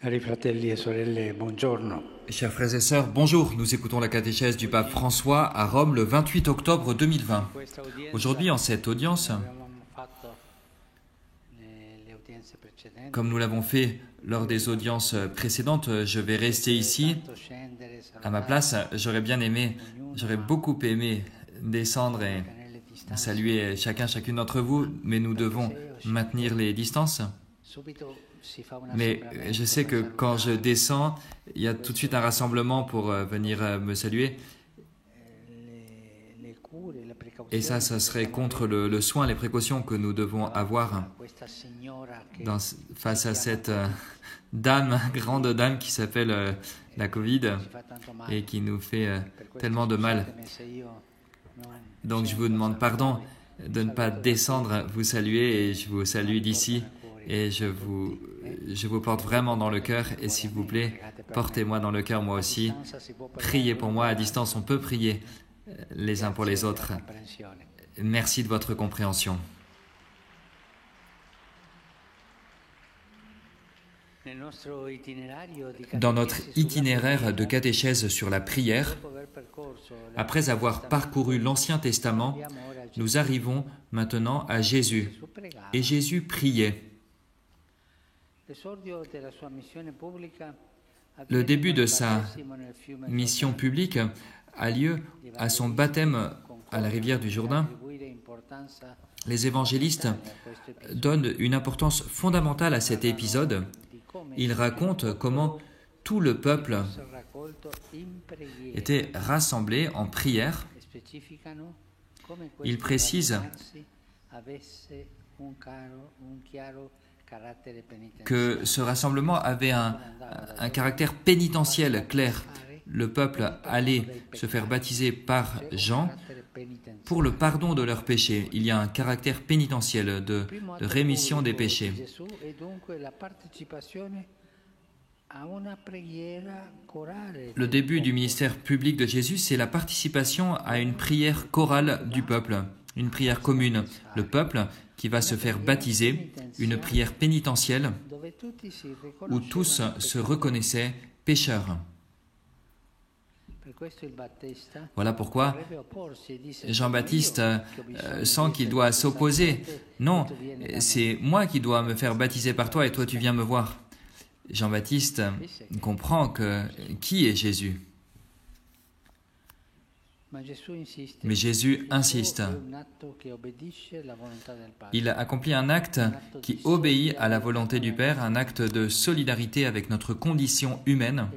Cari fratelli e sorelle, buongiorno. Chers frères et sœurs, bonjour. Nous écoutons la catéchèse du pape François à Rome le 28 octobre 2020. Aujourd'hui, en cette audience, comme nous l'avons fait lors des audiences précédentes, je vais rester ici. À ma place, j'aurais beaucoup aimé descendre et saluer chacune d'entre vous, mais nous devons maintenir les distances. Mais je sais que quand je descends, il y a tout de suite un rassemblement pour venir me saluer. Et ça serait contre le soin, les précautions que nous devons avoir face à cette grande dame qui s'appelle la Covid et qui nous fait tellement de mal. Donc je vous demande pardon de ne pas descendre vous saluer et je vous salue d'ici. Et je vous porte vraiment dans le cœur et s'il vous plaît, portez-moi dans le cœur moi aussi. Priez pour moi, à distance on peut prier les uns pour les autres. Merci de votre compréhension. Dans notre itinéraire de catéchèse sur la prière, après avoir parcouru l'Ancien Testament, nous arrivons maintenant à Jésus. Et Jésus priait. Le début de sa mission publique a lieu à son baptême à la rivière du Jourdain. Les évangélistes donnent une importance fondamentale à cet épisode. Ils racontent comment tout le peuple était rassemblé en prière. Ils précisent que ce rassemblement avait un caractère pénitentiel clair. Le peuple allait se faire baptiser par Jean pour le pardon de leurs péchés. Il y a un caractère pénitentiel de rémission des péchés. Le début du ministère public de Jésus, c'est la participation à une prière chorale du peuple, une prière commune. Le peuple qui va se faire baptiser, une prière pénitentielle où tous se reconnaissaient pécheurs. Voilà pourquoi Jean-Baptiste sent qu'il doit s'opposer. Non, c'est moi qui dois me faire baptiser par toi et toi tu viens me voir. Jean-Baptiste comprend qui est Jésus. Mais Jésus insiste. Il accomplit un acte qui obéit à la volonté du Père, un acte de solidarité avec notre condition humaine.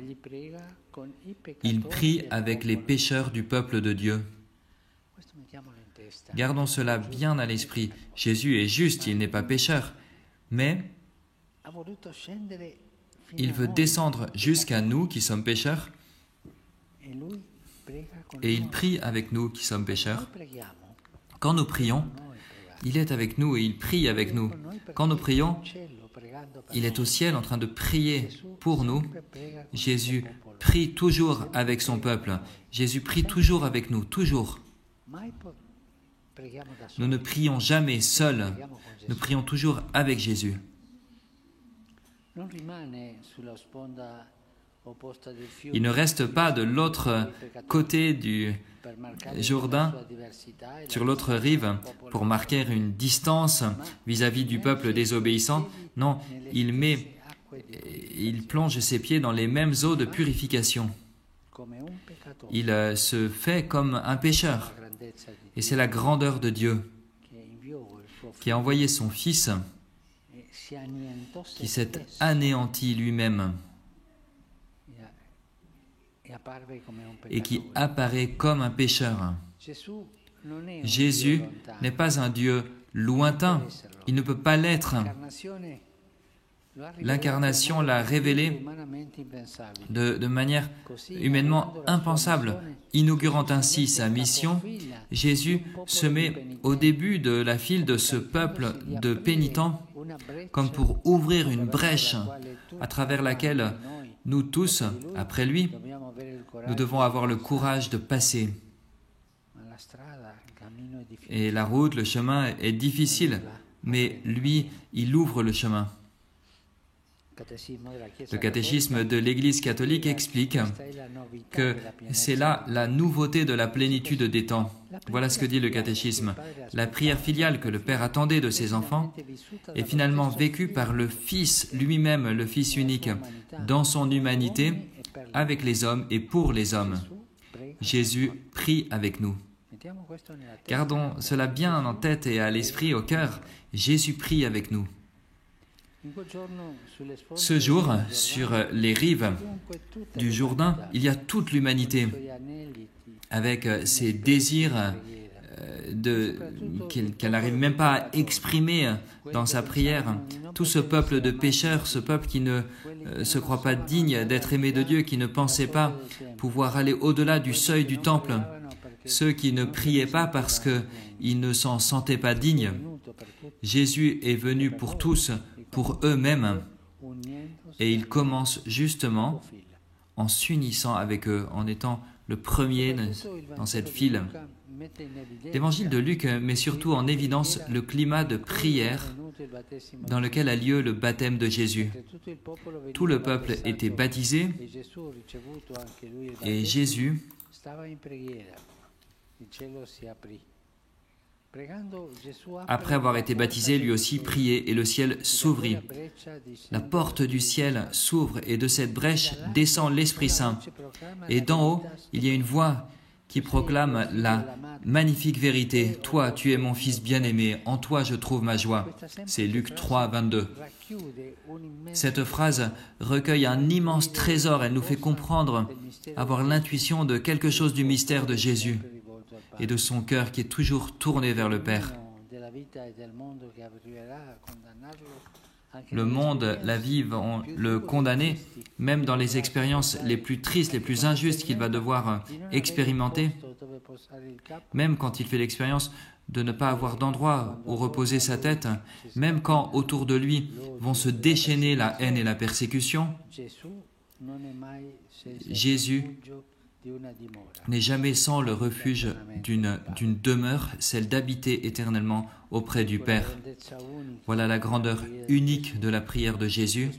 Il prie avec les pécheurs du peuple de Dieu. Gardons cela bien à l'esprit. Jésus est juste, il n'est pas pécheur, mais il veut descendre jusqu'à nous qui sommes pécheurs et il prie avec nous qui sommes pécheurs. Quand nous prions, il est avec nous et il prie avec nous. Quand nous prions, il est au ciel en train de prier pour nous. Jésus prie toujours avec son peuple. Jésus prie toujours avec nous, toujours. Nous ne prions jamais seuls, nous prions toujours avec Jésus. Il ne reste pas de l'autre côté du Jourdain, sur l'autre rive, pour marquer une distance vis-à-vis du peuple désobéissant. Non, il plonge ses pieds dans les mêmes eaux de purification. Il se fait comme un pécheur. Et c'est la grandeur de Dieu qui a envoyé son Fils, qui s'est anéanti lui-même et qui apparaît comme un pécheur. Jésus n'est pas un Dieu lointain, il ne peut pas l'être. L'incarnation l'a révélé de manière humainement impensable. Inaugurant ainsi sa mission, Jésus se met au début de la file de ce peuple de pénitents comme pour ouvrir une brèche à travers laquelle nous tous, après lui, nous devons avoir le courage de passer. Et la route, le chemin est difficile, mais lui, il ouvre le chemin. Le catéchisme de l'Église catholique explique que c'est là la nouveauté de la plénitude des temps. Voilà ce que dit le catéchisme. La prière filiale que le Père attendait de ses enfants est finalement vécue par le Fils lui-même, le Fils unique, dans son humanité, avec les hommes et pour les hommes. Jésus prie avec nous. Gardons cela bien en tête et à l'esprit, au cœur. Jésus prie avec nous. Ce jour, sur les rives du Jourdain, il y a toute l'humanité, avec ses désirs qu'elle n'arrive même pas à exprimer dans sa prière. Tout ce peuple de pécheurs, ce peuple qui ne se croit pas digne d'être aimé de Dieu, qui ne pensait pas pouvoir aller au-delà du seuil du temple, ceux qui ne priaient pas parce qu'ils ne s'en sentaient pas dignes. Jésus est venu pour tous, pour eux-mêmes, et il commence justement en s'unissant avec eux, en étant le premier dans cette file. L'évangile de Luc met surtout en évidence le climat de prière dans lequel a lieu le baptême de Jésus. Tout le peuple était baptisé et Jésus, après avoir été baptisé, lui aussi priait et le ciel s'ouvrit. La porte du ciel s'ouvre et de cette brèche descend l'Esprit Saint. Et d'en haut, il y a une voix qui proclame la magnifique vérité. « Toi, tu es mon Fils bien-aimé, en toi je trouve ma joie. » C'est Luc 3, 22. Cette phrase recueille un immense trésor. Elle nous fait comprendre, avoir l'intuition de quelque chose du mystère de Jésus et de son cœur qui est toujours tourné vers le Père. Le monde, la vie vont le condamner, même dans les expériences les plus tristes, les plus injustes qu'il va devoir expérimenter, même quand il fait l'expérience de ne pas avoir d'endroit où reposer sa tête, même quand autour de lui vont se déchaîner la haine et la persécution. Jésus n'est jamais sans le refuge d'une demeure, celle d'habiter éternellement auprès du Père. Voilà la grandeur unique de la prière de Jésus.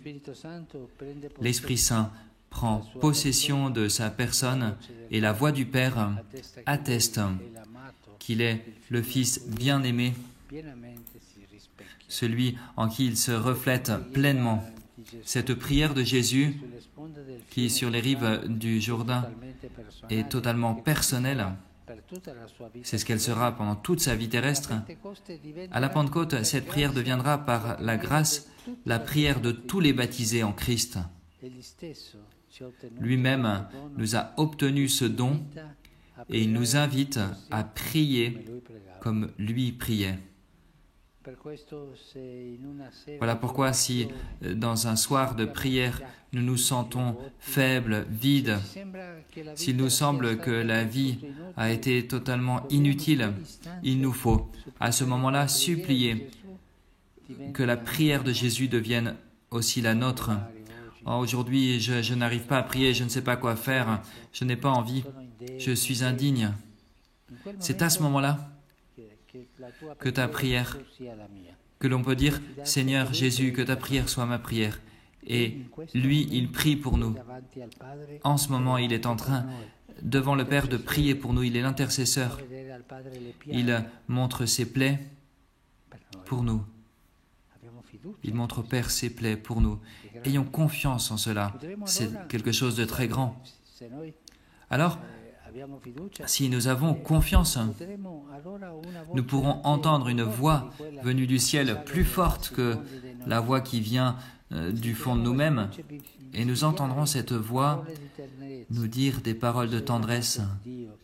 L'Esprit Saint prend possession de sa personne et la voix du Père atteste qu'il est le Fils bien-aimé, celui en qui il se reflète pleinement. Cette prière de Jésus, qui sur les rives du Jourdain est totalement personnelle, c'est ce qu'elle sera pendant toute sa vie terrestre. À la Pentecôte, cette prière deviendra par la grâce la prière de tous les baptisés en Christ. Lui-même nous a obtenu ce don et il nous invite à prier comme lui priait. Voilà pourquoi si dans un soir de prière nous nous sentons faibles, vides, s'il nous semble que la vie a été totalement inutile, il nous faut à ce moment-là supplier que la prière de Jésus devienne aussi la nôtre. Oh, aujourd'hui, je n'arrive pas à prier, je ne sais pas quoi faire, je n'ai pas envie, je suis indigne. C'est à ce moment-là que ta prière, que l'on peut dire « Seigneur Jésus, que ta prière soit ma prière ». Et lui, il prie pour nous. En ce moment, il est en train, devant le Père, de prier pour nous. Il est l'intercesseur. Il montre ses plaies pour nous. Il montre au Père ses plaies pour nous. Ayons confiance en cela. C'est quelque chose de très grand. Alors, si nous avons confiance, nous pourrons entendre une voix venue du ciel plus forte que la voix qui vient du fond de nous-mêmes, et nous entendrons cette voix nous dire des paroles de tendresse.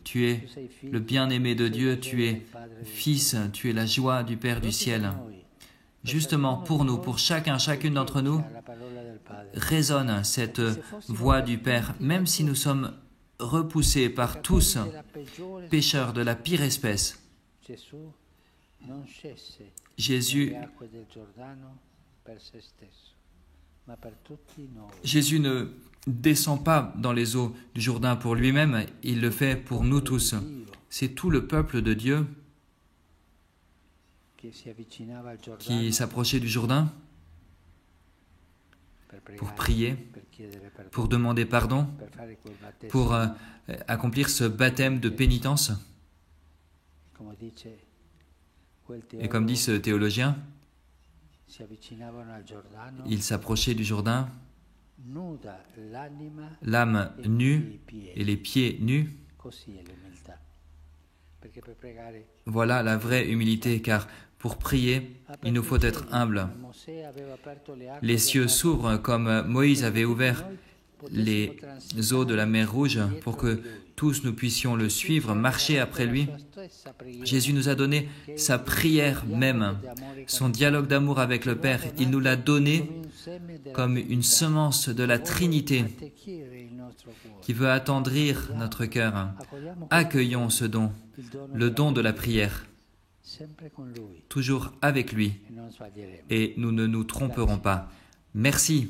Tu es le bien-aimé de Dieu, tu es Fils, tu es la joie du Père du ciel. Justement, pour nous, pour chacune d'entre nous, résonne cette voix du Père, même si nous sommes repoussés par tous, pécheurs de la pire espèce. Jésus ne descend pas dans les eaux du Jourdain pour lui-même, il le fait pour nous tous. C'est tout le peuple de Dieu qui s'approchait du Jourdain pour prier, pour demander pardon, pour accomplir ce baptême de pénitence. Et comme dit ce théologien, il s'approchait du Jourdain, l'âme nue et les pieds nus. Voilà la vraie humilité, car pour prier, il nous faut être humble. Les cieux s'ouvrent comme Moïse avait ouvert les eaux de la mer Rouge pour que tous nous puissions le suivre, marcher après lui. Jésus nous a donné sa prière même, son dialogue d'amour avec le Père. Il nous l'a donné comme une semence de la Trinité qui veut attendrir notre cœur. Accueillons ce don, le don de la prière, toujours avec lui, et nous ne nous tromperons pas. Merci.